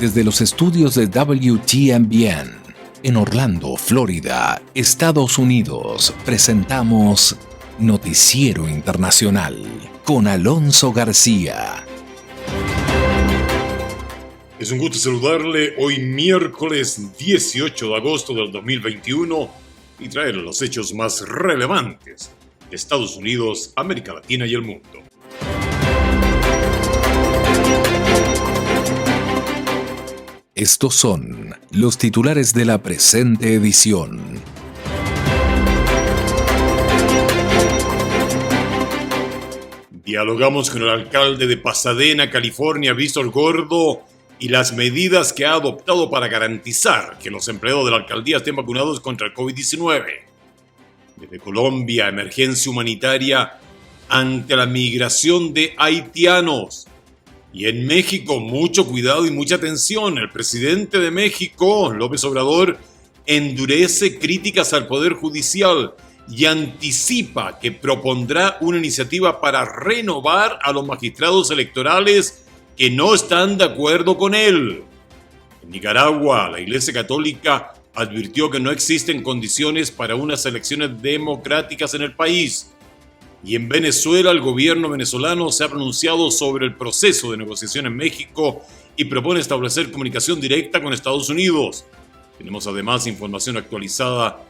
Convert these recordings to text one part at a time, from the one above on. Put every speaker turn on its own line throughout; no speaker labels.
Desde los estudios de WTMBN en Orlando, Florida, Estados Unidos, presentamos Noticiero Internacional con Alonso García.
Es un gusto saludarle hoy miércoles 18 de agosto del 2021 y traerle los hechos más relevantes de Estados Unidos, América Latina y el mundo.
Estos son los titulares de la presente edición.
Dialogamos con el alcalde de Pasadena, California, Víctor Gordo, y las medidas que ha adoptado para garantizar que los empleados de la alcaldía estén vacunados contra el COVID-19. Desde Colombia, emergencia humanitaria ante la migración de haitianos. Y en México, mucho cuidado y mucha atención. El presidente de México, López Obrador, endurece críticas al Poder Judicial y anticipa que propondrá una iniciativa para renovar a los magistrados electorales que no están de acuerdo con él. En Nicaragua, la Iglesia Católica advirtió que no existen condiciones para unas elecciones democráticas en el país. Y en Venezuela, el gobierno venezolano se ha pronunciado sobre el proceso de negociación en México y propone establecer comunicación directa con Estados Unidos. Tenemos además información actualizada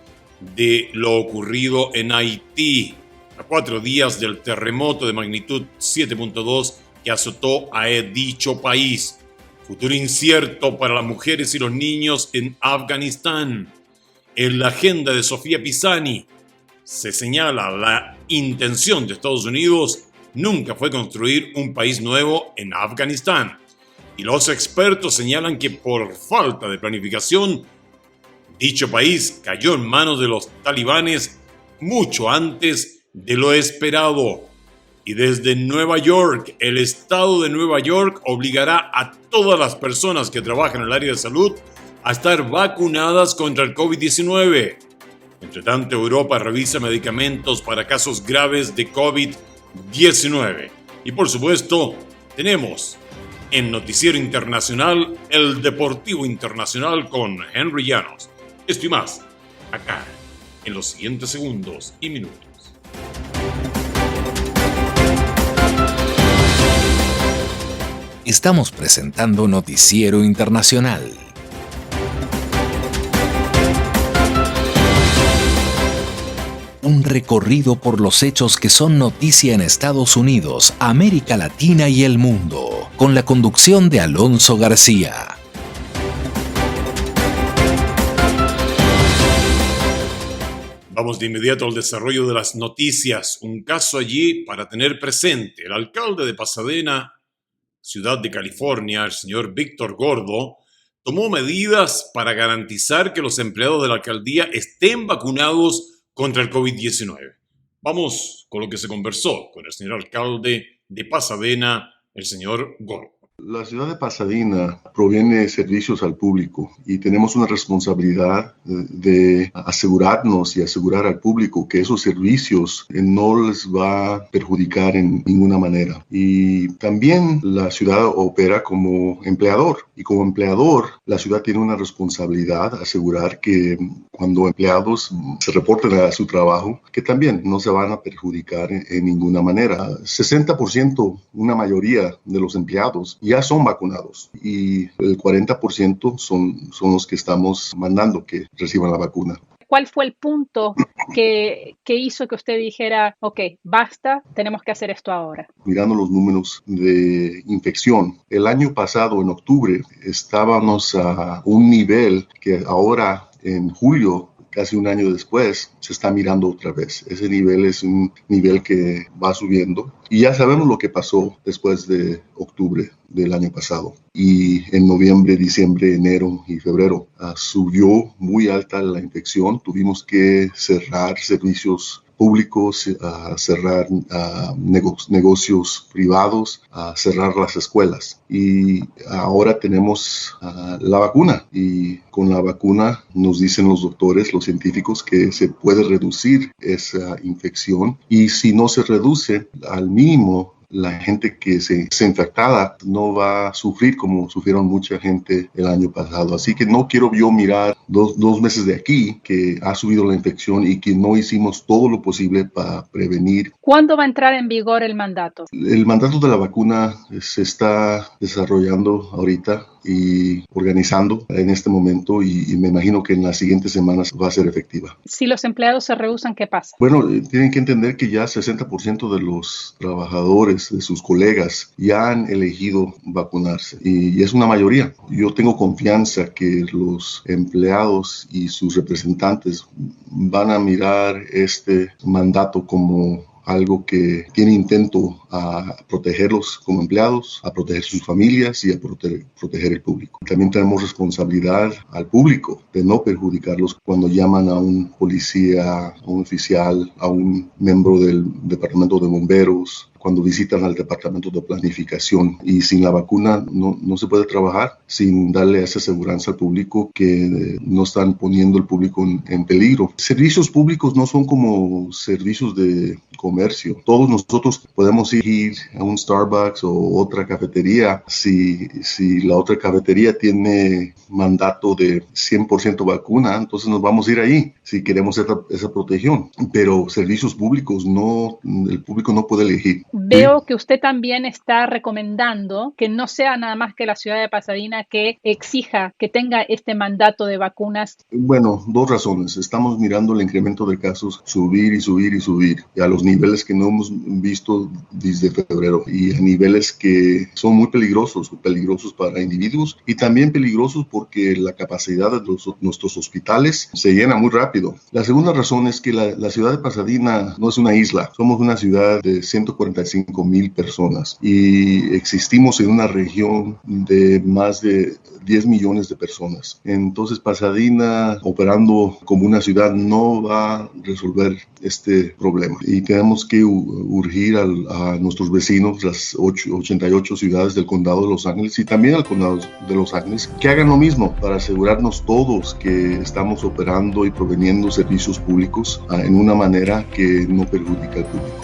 de lo ocurrido en Haití, a 4 días del terremoto de magnitud 7.2 que azotó a dicho país. Futuro incierto para las mujeres y los niños en Afganistán. En la agenda de Sofía Pisani se señala la intención de Estados Unidos nunca fue construir un país nuevo en Afganistán. Y los expertos señalan que por falta de planificación, dicho país cayó en manos de los talibanes mucho antes de lo esperado. Y desde Nueva York, el estado de Nueva York obligará a todas las personas que trabajan en el área de salud a estar vacunadas contra el COVID-19. Entre tanto, Europa revisa medicamentos para casos graves de COVID-19. Y por supuesto, tenemos en Noticiero Internacional el Deportivo Internacional con Henry Llanos. Esto y más, acá, en los siguientes segundos y minutos.
Estamos presentando Noticiero Internacional. Un recorrido por los hechos que son noticia en Estados Unidos, América Latina y el mundo, con la conducción de Alonso García.
Vamos de inmediato al desarrollo de las noticias. Un caso allí para tener presente. El alcalde de Pasadena, ciudad de California, el señor Víctor Gordo, tomó medidas para garantizar que los empleados de la alcaldía estén vacunados contra el COVID-19. Vamos con lo que se conversó con el señor alcalde de Pasadena, el señor Gordo.
La ciudad de Pasadena proviene de servicios al público y tenemos una responsabilidad de asegurarnos y asegurar al público que esos servicios no les va a perjudicar en ninguna manera. Y también la ciudad opera como empleador y como empleador la ciudad tiene una responsabilidad asegurar que cuando empleados se reporten a su trabajo, que también no se van a perjudicar en ninguna manera. 60%, una mayoría de los empleados ya son vacunados y el 40% son los que estamos mandando que reciban la vacuna.
¿Cuál fue el punto que hizo que usted dijera, ok, basta, tenemos que hacer esto ahora?
Mirando los números de infección, el año pasado, en octubre, estábamos a un nivel que ahora en julio, casi un año después, se está mirando otra vez. Ese nivel es un nivel que va subiendo. Y ya sabemos lo que pasó después de octubre del año pasado. Y en noviembre, diciembre, enero y febrero subió muy alta la infección. Tuvimos que cerrar servicios públicos, cerrar negocios privados, cerrar las escuelas. Y ahora tenemos la vacuna. Y con la vacuna nos dicen los doctores, los científicos, que se puede reducir esa infección. Y si no se reduce al mínimo, la gente que se infectada no va a sufrir como sufrieron mucha gente el año pasado. Así que no quiero yo mirar dos meses de aquí que ha subido la infección y que no hicimos todo lo posible para prevenir.
¿Cuándo va a entrar en vigor el mandato?
El mandato de la vacuna se está desarrollando ahorita y organizando en este momento y me imagino que en las siguientes semanas va a ser efectiva.
Si los empleados se rehúsan, ¿qué pasa?
Bueno, tienen que entender que ya 60% de los trabajadores, de sus colegas, ya han elegido vacunarse y es una mayoría. Yo tengo confianza que los empleados y sus representantes van a mirar este mandato como algo que tiene intento a protegerlos como empleados, a proteger sus familias y a proteger el público. También tenemos responsabilidad al público de no perjudicarlos cuando llaman a un policía, a un oficial, a un miembro del departamento de bomberos, cuando visitan al departamento de planificación. Y sin la vacuna no se puede trabajar sin darle esa seguridad al público que no están poniendo el público en peligro. Servicios públicos no son como servicios de comercio. Todos nosotros podemos ir a un Starbucks o otra cafetería si la otra cafetería tiene mandato de 100% vacuna, entonces nos vamos a ir ahí si queremos esa protección. Pero servicios públicos el público no puede elegir.
Veo que usted también está recomendando que no sea nada más que la ciudad de Pasadena que exija que tenga este mandato de vacunas.
Bueno, dos razones. Estamos mirando el incremento de casos subir y subir y subir a los niveles que no hemos visto desde febrero y a niveles que son muy peligrosos para individuos y también peligrosos porque la capacidad de nuestros hospitales se llena muy rápido. La segunda razón es que la ciudad de Pasadena no es una isla. Somos una ciudad de 145,000 personas y existimos en una región de más de 10 millones de personas. Entonces Pasadena, operando como una ciudad, no va a resolver este problema y tenemos que urgir a nuestros vecinos, las 88 ciudades del condado de Los Ángeles y también al condado de Los Ángeles, que hagan lo mismo para asegurarnos todos que estamos operando y proveniendo servicios públicos en una manera que no perjudica al público.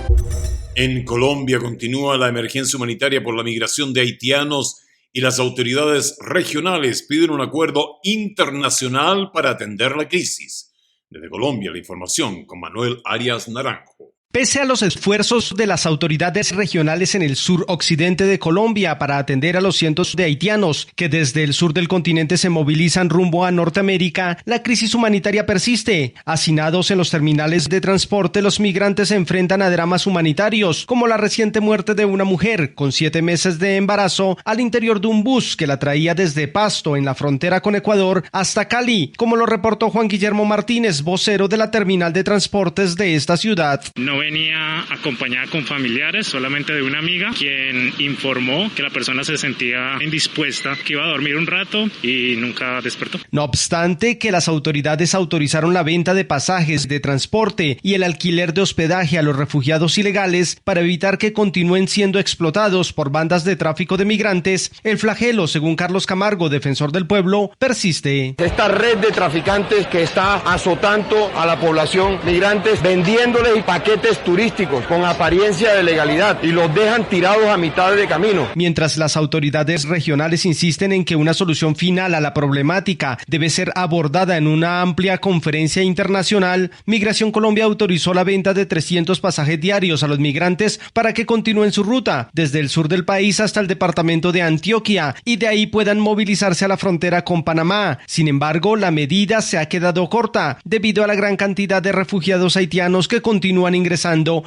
En Colombia continúa la emergencia humanitaria por la migración de haitianos y las autoridades regionales piden un acuerdo internacional para atender la crisis. Desde Colombia, la información con Manuel Arias Naranjo.
Pese a los esfuerzos de las autoridades regionales en el sur-occidente de Colombia para atender a los cientos de haitianos que desde el sur del continente se movilizan rumbo a Norteamérica, la crisis humanitaria persiste. Hacinados en los terminales de transporte, los migrantes se enfrentan a dramas humanitarios, como la reciente muerte de una mujer con 7 meses de embarazo al interior de un bus que la traía desde Pasto, en la frontera con Ecuador, hasta Cali, como lo reportó Juan Guillermo Martínez, vocero de la terminal de transportes de esta ciudad.
No venía acompañada con familiares, solamente de una amiga, quien informó que la persona se sentía indispuesta, que iba a dormir un rato y nunca despertó.
No obstante que las autoridades autorizaron la venta de pasajes de transporte y el alquiler de hospedaje a los refugiados ilegales para evitar que continúen siendo explotados por bandas de tráfico de migrantes, el flagelo, según Carlos Camargo, defensor del pueblo, persiste.
Esta red de traficantes que está azotando a la población migrantes, vendiéndoles paquetes turísticos con apariencia de legalidad y los dejan tirados a mitad de camino.
Mientras las autoridades regionales insisten en que una solución final a la problemática debe ser abordada en una amplia conferencia internacional, Migración Colombia autorizó la venta de 300 pasajes diarios a los migrantes para que continúen su ruta desde el sur del país hasta el departamento de Antioquia y de ahí puedan movilizarse a la frontera con Panamá. Sin embargo, la medida se ha quedado corta debido a la gran cantidad de refugiados haitianos que continúan ingresando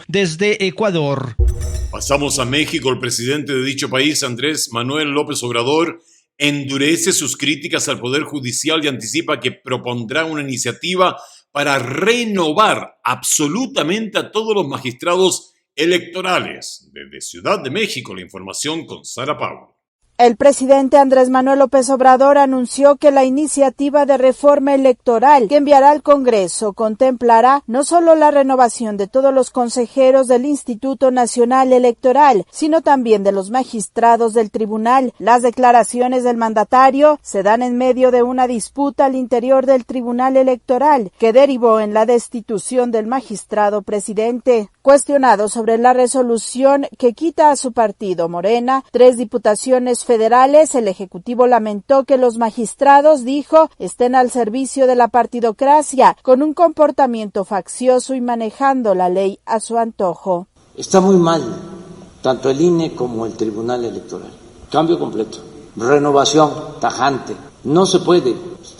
desde Ecuador.
Pasamos a México. El presidente de dicho país, Andrés Manuel López Obrador, endurece sus críticas al Poder Judicial y anticipa que propondrá una iniciativa para renovar absolutamente a todos los magistrados electorales. Desde Ciudad de México, la información con Sara Pablo.
El presidente Andrés Manuel López Obrador anunció que la iniciativa de reforma electoral que enviará al Congreso contemplará no solo la renovación de todos los consejeros del Instituto Nacional Electoral, sino también de los magistrados del tribunal. Las declaraciones del mandatario se dan en medio de una disputa al interior del Tribunal Electoral que derivó en la destitución del magistrado presidente. Cuestionado sobre la resolución que quita a su partido Morena 3 diputaciones federales, el Ejecutivo lamentó que los magistrados, dijo, estén al servicio de la partidocracia, con un comportamiento faccioso y manejando la ley a su antojo.
Está muy mal, tanto el INE como el Tribunal Electoral. Cambio completo, renovación tajante. No se puede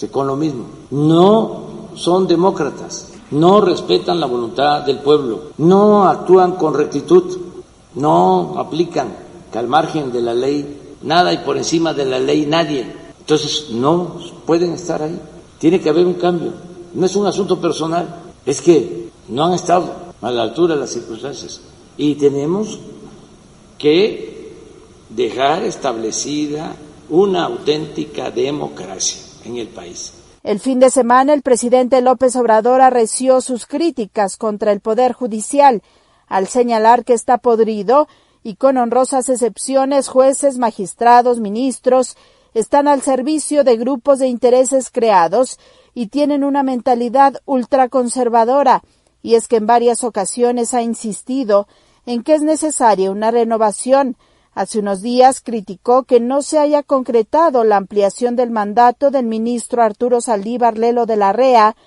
con lo mismo. No son demócratas. No respetan la voluntad del pueblo, no actúan con rectitud, no aplican que al margen de la ley nada y por encima de la ley nadie. Entonces no pueden estar ahí. Tiene que haber un cambio. No es un asunto personal, es que no han estado a la altura de las circunstancias. Y tenemos que dejar establecida una auténtica democracia en el país.
El fin de semana, el presidente López Obrador arreció sus críticas contra el Poder Judicial, al señalar que está podrido y con honrosas excepciones, jueces, magistrados, ministros, están al servicio de grupos de intereses creados y tienen una mentalidad ultraconservadora, y es que en varias ocasiones ha insistido en que es necesaria una renovación. Hace unos días criticó que no se haya concretado la ampliación del mandato del ministro Arturo Saldívar Lelo de la REA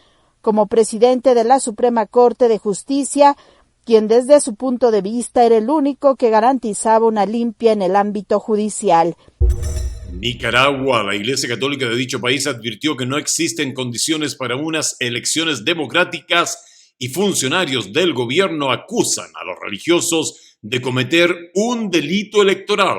como presidente de la Suprema Corte de Justicia, quien desde su punto de vista era el único que garantizaba una limpia en el ámbito judicial.
Nicaragua, la Iglesia Católica de dicho país advirtió que no existen condiciones para unas elecciones democráticas y funcionarios del gobierno acusan a los religiosos de cometer un delito electoral.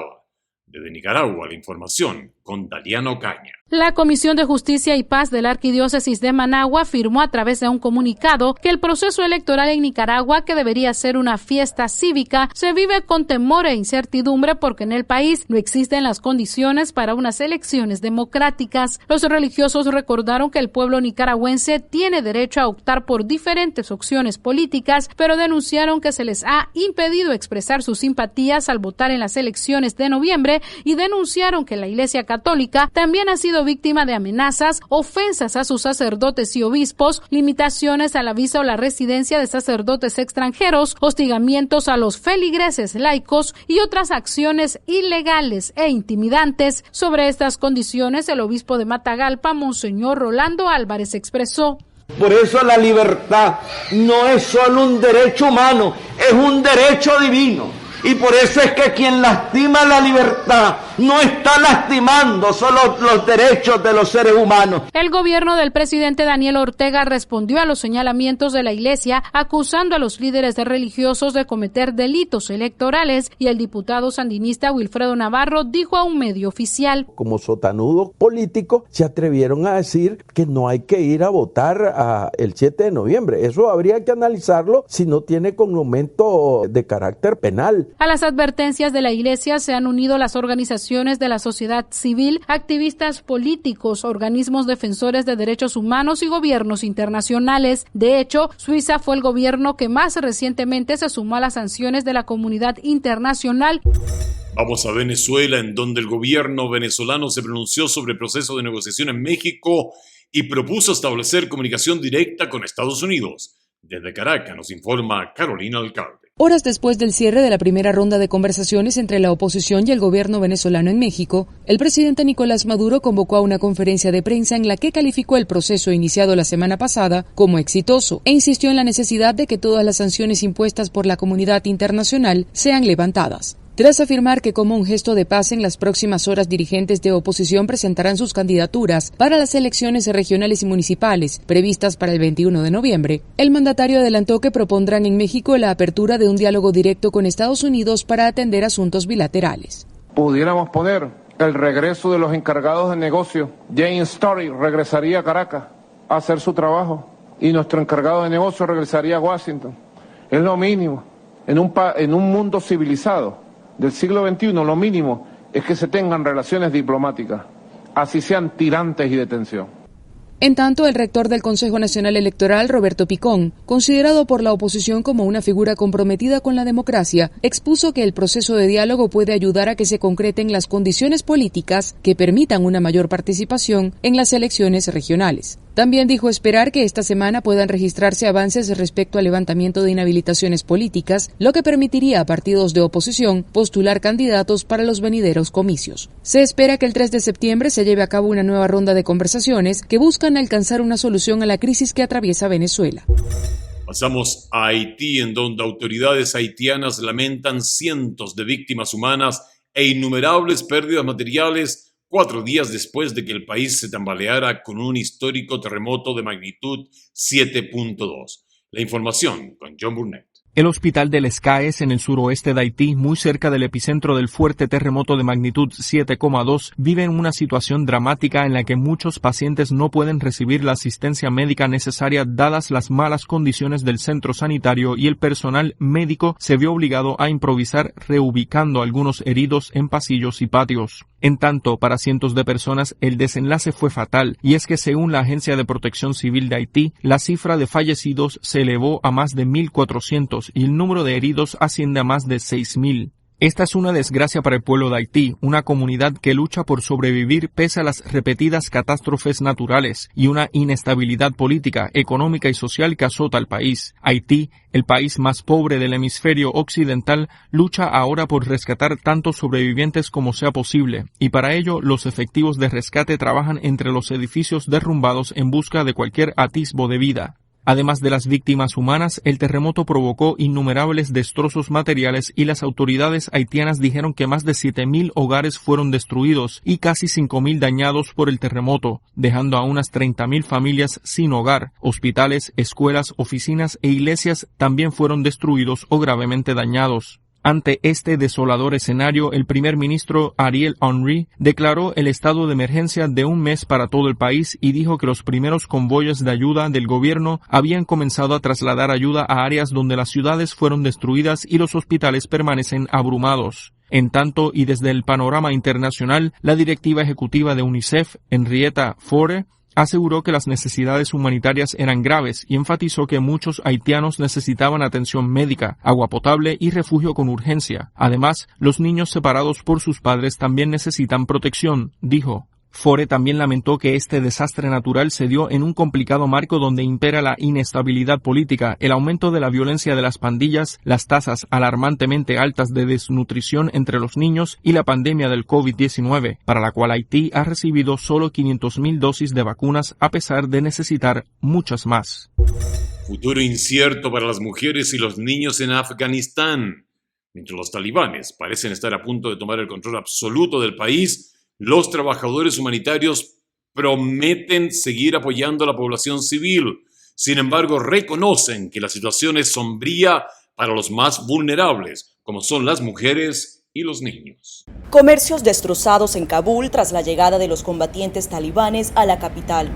Desde Nicaragua, la información con Daliano Caña.
La Comisión de Justicia y Paz de la Arquidiócesis de Managua afirmó a través de un comunicado que el proceso electoral en Nicaragua, que debería ser una fiesta cívica, se vive con temor e incertidumbre porque en el país no existen las condiciones para unas elecciones democráticas. Los religiosos recordaron que el pueblo nicaragüense tiene derecho a optar por diferentes opciones políticas, pero denunciaron que se les ha impedido expresar sus simpatías al votar en las elecciones de noviembre y denunciaron que la Iglesia Católica también ha sido víctima de amenazas, ofensas a sus sacerdotes y obispos, limitaciones a la visa o la residencia de sacerdotes extranjeros, hostigamientos a los feligreses laicos y otras acciones ilegales e intimidantes. Sobre estas condiciones, el obispo de Matagalpa, Monseñor Rolando Álvarez, expresó:
por eso la libertad no es solo un derecho humano, es un derecho divino. Y por eso es que quien lastima la libertad no está lastimando solo los derechos de los seres humanos.
El gobierno del presidente Daniel Ortega respondió a los señalamientos de la Iglesia, acusando a los líderes religiosos de cometer delitos electorales, y el diputado sandinista Wilfredo Navarro dijo a un medio oficial:
como sotanudo político se atrevieron a decir que no hay que ir a votar el 7 de noviembre. Eso habría que analizarlo si no tiene condimento de carácter penal.
A las advertencias de la Iglesia se han unido las organizaciones de la sociedad civil, activistas políticos, organismos defensores de derechos humanos y gobiernos internacionales. De hecho, Suiza fue el gobierno que más recientemente se sumó a las sanciones de la comunidad internacional.
Vamos a Venezuela, en donde el gobierno venezolano se pronunció sobre el proceso de negociación en México y propuso establecer comunicación directa con Estados Unidos. Desde Caracas nos informa Carolina Alcalde.
Horas después del cierre de la primera ronda de conversaciones entre la oposición y el gobierno venezolano en México, el presidente Nicolás Maduro convocó a una conferencia de prensa en la que calificó el proceso iniciado la semana pasada como exitoso e insistió en la necesidad de que todas las sanciones impuestas por la comunidad internacional sean levantadas. Tras afirmar que como un gesto de paz en las próximas horas dirigentes de oposición presentarán sus candidaturas para las elecciones regionales y municipales previstas para el 21 de noviembre, el mandatario adelantó que propondrán en México la apertura de un diálogo directo con Estados Unidos para atender asuntos bilaterales.
Pudiéramos poner el regreso de los encargados de negocio. James Story regresaría a Caracas a hacer su trabajo y nuestro encargado de negocio regresaría a Washington. Es lo mínimo. En un mundo civilizado del siglo XXI, lo mínimo es que se tengan relaciones diplomáticas, así sean tirantes y de tensión.
En tanto, el rector del Consejo Nacional Electoral, Roberto Picón, considerado por la oposición como una figura comprometida con la democracia, expuso que el proceso de diálogo puede ayudar a que se concreten las condiciones políticas que permitan una mayor participación en las elecciones regionales. También dijo esperar que esta semana puedan registrarse avances respecto al levantamiento de inhabilitaciones políticas, lo que permitiría a partidos de oposición postular candidatos para los venideros comicios. Se espera que el 3 de septiembre se lleve a cabo una nueva ronda de conversaciones que buscan alcanzar una solución a la crisis que atraviesa Venezuela.
Pasamos a Haití, en donde autoridades haitianas lamentan cientos de víctimas humanas e innumerables pérdidas materiales 4 días después de que el país se tambaleara con un histórico terremoto de magnitud 7.2. La información con John Burnett.
El hospital de Les Cayes, en el suroeste de Haití, muy cerca del epicentro del fuerte terremoto de magnitud 7,2, vive en una situación dramática en la que muchos pacientes no pueden recibir la asistencia médica necesaria dadas las malas condiciones del centro sanitario, y el personal médico se vio obligado a improvisar reubicando a algunos heridos en pasillos y patios. En tanto, para cientos de personas el desenlace fue fatal, y es que según la Agencia de Protección Civil de Haití, la cifra de fallecidos se elevó a más de 1.400 y el número de heridos asciende a más de 6.000. Esta es una desgracia para el pueblo de Haití, una comunidad que lucha por sobrevivir pese a las repetidas catástrofes naturales y una inestabilidad política, económica y social que azota al país. Haití, el país más pobre del hemisferio occidental, lucha ahora por rescatar tantos sobrevivientes como sea posible, y para ello los efectivos de rescate trabajan entre los edificios derrumbados en busca de cualquier atisbo de vida. Además de las víctimas humanas, el terremoto provocó innumerables destrozos materiales y las autoridades haitianas dijeron que más de 7.000 hogares fueron destruidos y casi 5.000 dañados por el terremoto, dejando a unas 30.000 familias sin hogar. Hospitales, escuelas, oficinas e iglesias también fueron destruidos o gravemente dañados. Ante este desolador escenario, el primer ministro Ariel Henry declaró el estado de emergencia de un mes para todo el país y dijo que los primeros convoyes de ayuda del gobierno habían comenzado a trasladar ayuda a áreas donde las ciudades fueron destruidas y los hospitales permanecen abrumados. En tanto, y desde el panorama internacional, la directiva ejecutiva de UNICEF, Henrietta Fore, aseguró que las necesidades humanitarias eran graves y enfatizó que muchos haitianos necesitaban atención médica, agua potable y refugio con urgencia. Además, los niños separados por sus padres también necesitan protección, dijo. Fore también lamentó que este desastre natural se dio en un complicado marco donde impera la inestabilidad política, el aumento de la violencia de las pandillas, las tasas alarmantemente altas de desnutrición entre los niños y la pandemia del COVID-19, para la cual Haití ha recibido solo 500.000 dosis de vacunas a pesar de necesitar muchas más.
Futuro incierto para las mujeres y los niños en Afganistán. Mientras los talibanes parecen estar a punto de tomar el control absoluto del país, los trabajadores humanitarios prometen seguir apoyando a la población civil. Sin embargo, reconocen que la situación es sombría para los más vulnerables, como son las mujeres y los niños.
Comercios destrozados en Kabul tras la llegada de los combatientes talibanes a la capital.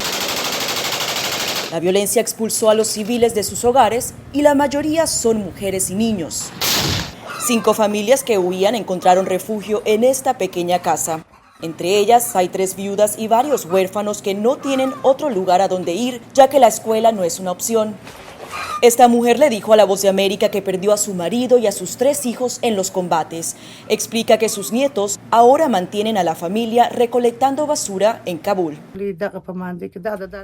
La violencia expulsó a los civiles de sus hogares y la mayoría son mujeres y niños. 5 familias que huían encontraron refugio en esta pequeña casa. Entre ellas hay 3 viudas y varios huérfanos que no tienen otro lugar a donde ir, ya que la escuela no es una opción. Esta mujer le dijo a La Voz de América que perdió a su marido y a sus 3 hijos en los combates. Explica que sus nietos ahora mantienen a la familia recolectando basura en Kabul.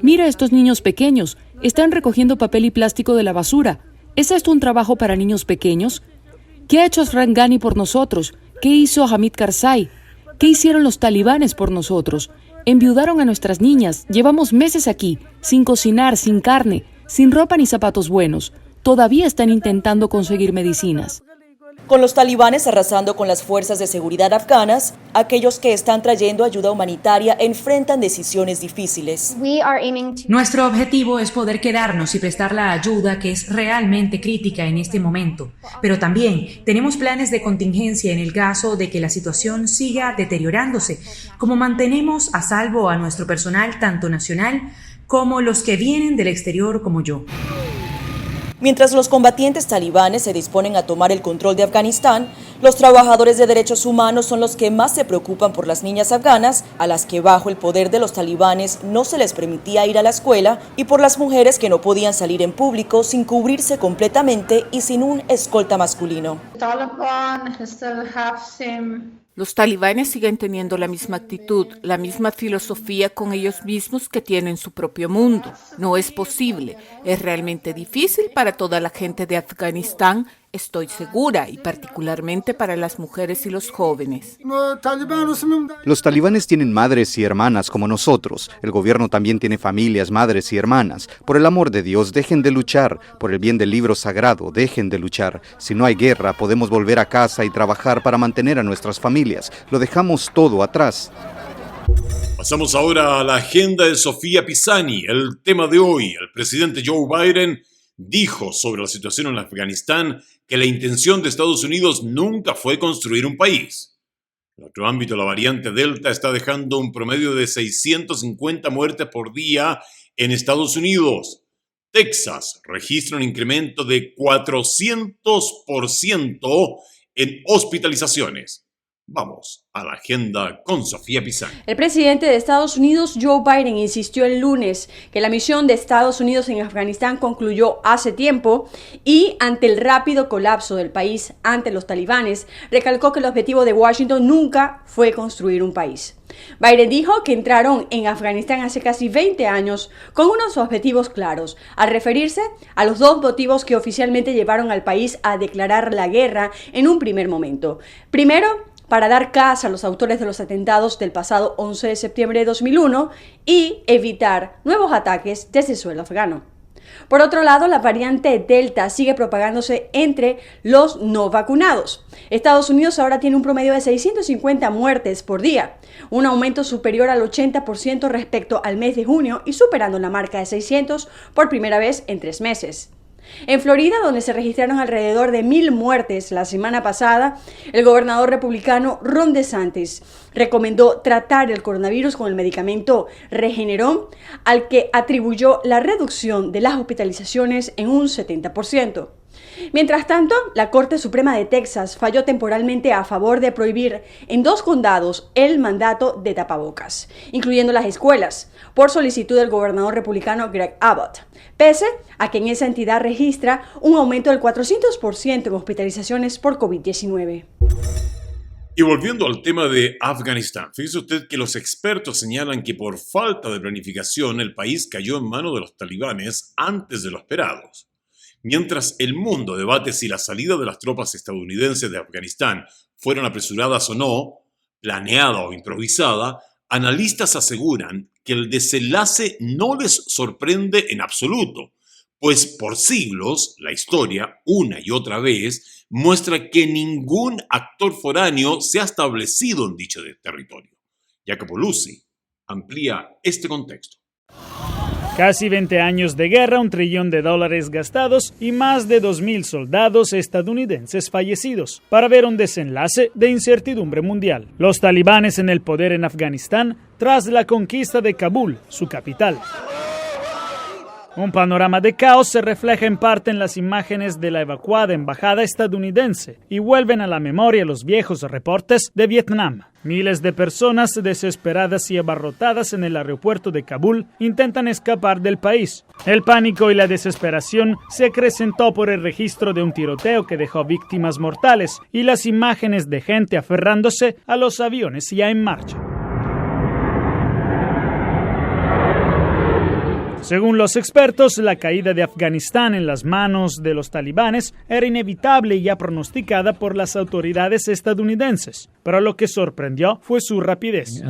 Mira a estos niños pequeños, están recogiendo papel y plástico de la basura. ¿Es esto un trabajo para niños pequeños? ¿Qué ha hecho Ashraf Ghani por nosotros? ¿Qué hizo Hamid Karzai? ¿Qué hicieron los talibanes por nosotros? Enviudaron a nuestras niñas. Llevamos meses aquí, sin cocinar, sin carne, sin ropa ni zapatos buenos. Todavía están intentando conseguir medicinas.
Con los talibanes arrasando con las fuerzas de seguridad afganas, aquellos que están trayendo ayuda humanitaria enfrentan decisiones difíciles.
Nuestro objetivo es poder quedarnos y prestar la ayuda que es realmente crítica en este momento, pero también tenemos planes de contingencia en el caso de que la situación siga deteriorándose, como mantenemos a salvo a nuestro personal tanto nacional como los que vienen del exterior como yo.
Mientras los combatientes talibanes se disponen a tomar el control de Afganistán, los trabajadores de derechos humanos son los que más se preocupan por las niñas afganas, a las que bajo el poder de los talibanes no se les permitía ir a la escuela, y por las mujeres que no podían salir en público sin cubrirse completamente y sin un escolta masculino.
Los talibanes siguen teniendo la misma actitud, la misma filosofía con ellos mismos que tienen su propio mundo. No es posible. Es realmente difícil para toda la gente de Afganistán, estoy segura, y particularmente para las mujeres y los jóvenes.
Los talibanes tienen madres y hermanas como nosotros. El gobierno también tiene familias, madres y hermanas. Por el amor de Dios, dejen de luchar. Por el bien del libro sagrado, dejen de luchar. Si no hay guerra, podemos volver a casa y trabajar para mantener a nuestras familias. Lo dejamos todo atrás.
Pasamos ahora a la agenda de Sofía Pisani. El tema de hoy, el presidente Joe Biden dijo sobre la situación en Afganistán que la intención de Estados Unidos nunca fue construir un país. En otro ámbito, la variante Delta está dejando un promedio de 650 muertes por día en Estados Unidos. Texas registra un incremento de 400% en hospitalizaciones. Vamos a la agenda con Sofía Pisani.
El presidente de Estados Unidos, Joe Biden, insistió el lunes que la misión de Estados Unidos en Afganistán concluyó hace tiempo y, ante el rápido colapso del país ante los talibanes, recalcó que el objetivo de Washington nunca fue construir un país. Biden dijo que entraron en Afganistán hace casi 20 años con unos objetivos claros, al referirse a los dos motivos que oficialmente llevaron al país a declarar la guerra en un primer momento. Primero, para dar caza a los autores de los atentados del pasado 11 de septiembre de 2001 y evitar nuevos ataques desde el suelo afgano. Por otro lado, la variante Delta sigue propagándose entre los no vacunados. Estados Unidos ahora tiene un promedio de 650 muertes por día, un aumento superior al 80% respecto al mes de junio y superando la marca de 600 por primera vez en 3 meses. En Florida, donde se registraron alrededor de 1,000 muertes la semana pasada, el gobernador republicano Ron DeSantis recomendó tratar el coronavirus con el medicamento Regeneron, al que atribuyó la reducción de las hospitalizaciones en un 70%. Mientras tanto, la Corte Suprema de Texas falló temporalmente a favor de prohibir en 2 condados el mandato de tapabocas, incluyendo las escuelas, por solicitud del gobernador republicano Greg Abbott, pese a que en esa entidad registra un aumento del 400% en hospitalizaciones por COVID-19.
Y volviendo al tema de Afganistán, fíjese usted que los expertos señalan que por falta de planificación el país cayó en manos de los talibanes antes de lo esperado. Mientras el mundo debate si la salida de las tropas estadounidenses de Afganistán fueron apresuradas o no, planeada o improvisada, analistas aseguran que el desenlace no les sorprende en absoluto, pues por siglos la historia, una y otra vez, muestra que ningún actor foráneo se ha establecido en dicho territorio. Jacopo Luzzi amplía este contexto.
Casi 20 años de guerra, $1 trillón gastados y más de 2,000 soldados estadounidenses fallecidos para ver un desenlace de incertidumbre mundial. Los talibanes en el poder en Afganistán tras la conquista de Kabul, su capital. Un panorama de caos se refleja en parte en las imágenes de la evacuada embajada estadounidense y vuelven a la memoria los viejos reportes de Vietnam. Miles de personas desesperadas y abarrotadas en el aeropuerto de Kabul intentan escapar del país. El pánico y la desesperación se acrecentó por el registro de un tiroteo que dejó víctimas mortales y las imágenes de gente aferrándose a los aviones ya en marcha. Según los expertos, la caída de Afganistán en las manos de los talibanes era inevitable y ya pronosticada por las autoridades estadounidenses, pero lo que sorprendió fue su rapidez.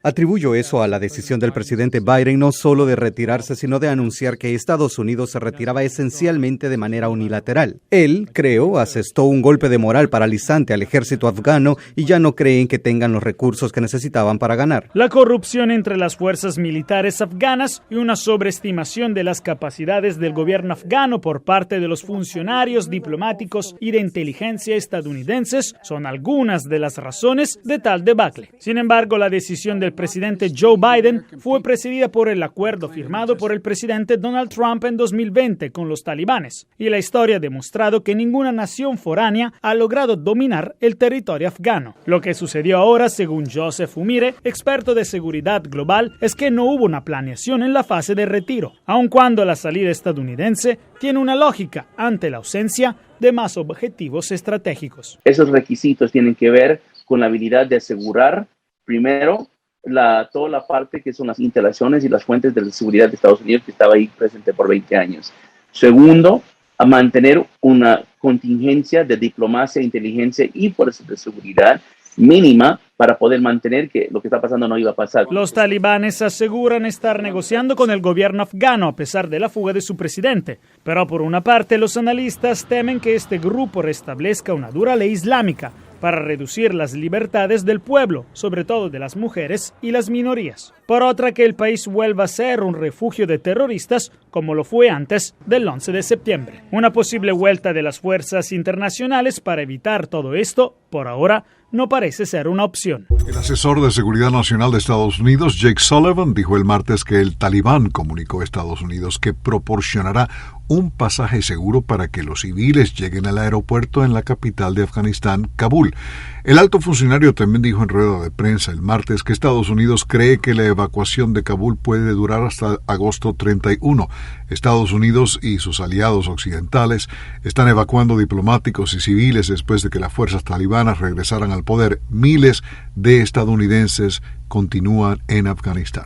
Atribuyo eso a la decisión del presidente Biden no solo de retirarse, sino de anunciar que Estados Unidos se retiraba esencialmente de manera unilateral. Él, creo, asestó un golpe de moral paralizante al ejército afgano y ya no creen que tengan los recursos que necesitaban para ganar.
La corrupción entre las fuerzas militares afganas y una sobreestimación de las capacidades del gobierno afgano por parte de los funcionarios diplomáticos y de inteligencia estadounidenses son algunas de las razones de tal debacle. Sin embargo, la decisión del presidente Joe Biden fue precedida por el acuerdo firmado por el presidente Donald Trump en 2020 con los talibanes, y la historia ha demostrado que ninguna nación foránea ha logrado dominar el territorio afgano. Lo que sucedió ahora, según Joseph Umire, experto de seguridad global, es que no hubo una planeación en la fase de retiro, aun cuando la salida estadounidense tiene una lógica ante la ausencia de más objetivos estratégicos.
Esos requisitos tienen que ver con la habilidad de asegurar, primero, toda la parte que son las instalaciones y las fuentes de la seguridad de Estados Unidos que estaba ahí presente por 20 años. Segundo, a mantener una contingencia de diplomacia, inteligencia y fuerzas de seguridad mínima para poder mantener que lo que está pasando no iba a pasar.
Los talibanes aseguran estar negociando con el gobierno afgano a pesar de la fuga de su presidente. Pero por una parte, los analistas temen que este grupo restablezca una dura ley islámica para reducir las libertades del pueblo, sobre todo de las mujeres y las minorías. Por otra, que el país vuelva a ser un refugio de terroristas como lo fue antes del 11 de septiembre. Una posible vuelta de las fuerzas internacionales para evitar todo esto, por ahora, no parece ser una opción.
El asesor de Seguridad Nacional de Estados Unidos, Jake Sullivan, dijo el martes que el Talibán comunicó a Estados Unidos que proporcionará un pasaje seguro para que los civiles lleguen al aeropuerto en la capital de Afganistán, Kabul. El alto funcionario también dijo en rueda de prensa el martes que Estados Unidos cree que la evacuación de Kabul puede durar hasta agosto 31. Estados Unidos y sus aliados occidentales están evacuando diplomáticos y civiles después de que las fuerzas talibanas regresaran al poder. Miles de estadounidenses continúan en Afganistán.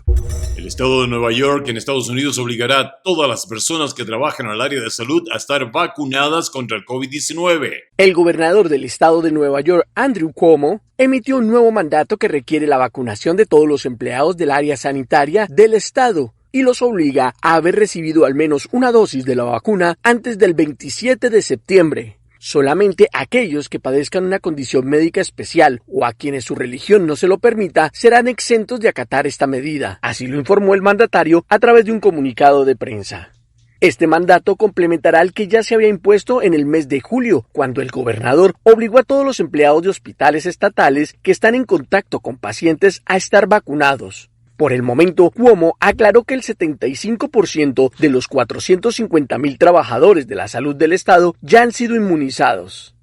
El estado de Nueva York en Estados Unidos obligará a todas las personas que trabajan en el área de salud a estar vacunadas contra el COVID-19.
El gobernador del estado de Nueva York, Andrew Cuomo, emitió un nuevo mandato que requiere la vacunación de todos los empleados del área sanitaria del estado y los obliga a haber recibido al menos una dosis de la vacuna antes del 27 de septiembre. Solamente aquellos que padezcan una condición médica especial o a quienes su religión no se lo permita serán exentos de acatar esta medida. Así lo informó el mandatario a través de un comunicado de prensa. Este mandato complementará el que ya se había impuesto en el mes de julio, cuando el gobernador obligó a todos los empleados de hospitales estatales que están en contacto con pacientes a estar vacunados. Por el momento, Cuomo aclaró que el 75% de los 450,000 trabajadores de la salud del estado ya han sido inmunizados.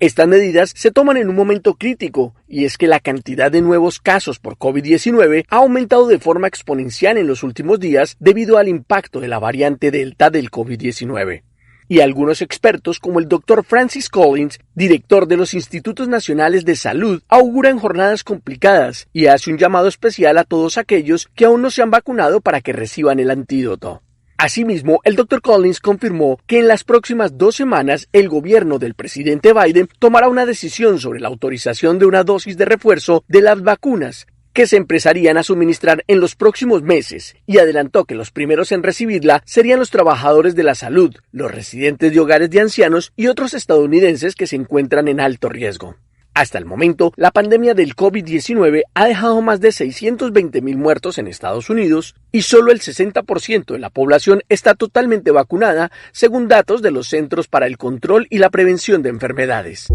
Estas medidas se toman en un momento crítico, y es que la cantidad de nuevos casos por COVID-19 ha aumentado de forma exponencial en los últimos días debido al impacto de la variante Delta del COVID-19. Y algunos expertos, como el Dr. Francis Collins, director de los Institutos Nacionales de Salud, auguran jornadas complicadas y hace un llamado especial a todos aquellos que aún no se han vacunado para que reciban el antídoto. Asimismo, el Dr. Collins confirmó que en las próximas 2 semanas el gobierno del presidente Biden tomará una decisión sobre la autorización de una dosis de refuerzo de las vacunas que se empezarían a suministrar en los próximos meses, y adelantó que los primeros en recibirla serían los trabajadores de la salud, los residentes de hogares de ancianos y otros estadounidenses que se encuentran en alto riesgo. Hasta el momento, la pandemia del COVID-19 ha dejado más de 620,000 muertos en Estados Unidos y solo el 60% de la población está totalmente vacunada, según datos de los Centros para el Control y la Prevención de Enfermedades.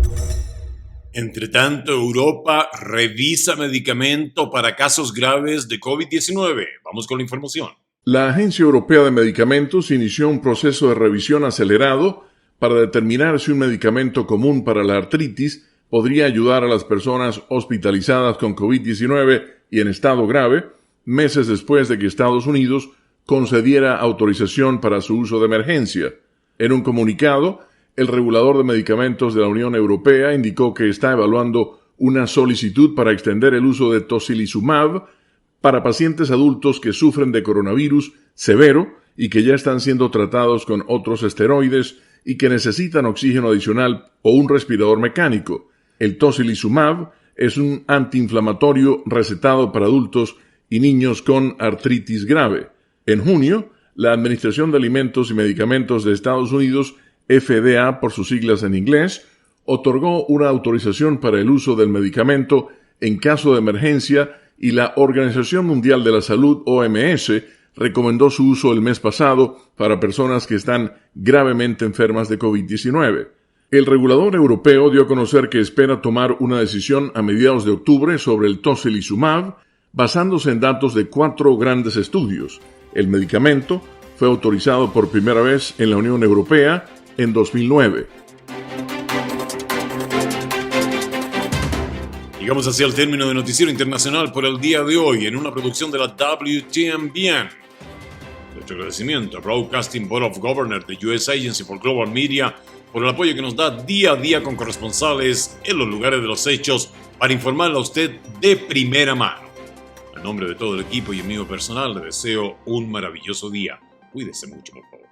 Entre tanto, Europa revisa medicamento para casos graves de COVID-19. Vamos con la información.
La Agencia Europea de Medicamentos inició un proceso de revisión acelerado para determinar si un medicamento común para la artritis podría ayudar a las personas hospitalizadas con COVID-19 y en estado grave, meses después de que Estados Unidos concediera autorización para su uso de emergencia. En un comunicado, el regulador de medicamentos de la Unión Europea indicó que está evaluando una solicitud para extender el uso de tocilizumab para pacientes adultos que sufren de coronavirus severo y que ya están siendo tratados con otros esteroides y que necesitan oxígeno adicional o un respirador mecánico. El tocilizumab es un antiinflamatorio recetado para adultos y niños con artritis grave. En junio, la Administración de Alimentos y Medicamentos de Estados Unidos, FDA por sus siglas en inglés, otorgó una autorización para el uso del medicamento en caso de emergencia y la Organización Mundial de la Salud, OMS, recomendó su uso el mes pasado para personas que están gravemente enfermas de COVID-19. El regulador europeo dio a conocer que espera tomar una decisión a mediados de octubre sobre el tocilizumab, basándose en datos de 4 grandes estudios. El medicamento fue autorizado por primera vez en la Unión Europea en 2009.
Llegamos hacia el término de Noticiero Internacional por el día de hoy en una producción de la WTMBN. Nuestro agradecimiento a Broadcasting Board of Governors de US Agency for Global Media por el apoyo que nos da día a día con corresponsales en los lugares de los hechos para informarle a usted de primera mano. A nombre de todo el equipo y amigo personal, le deseo un maravilloso día. Cuídese mucho, por favor.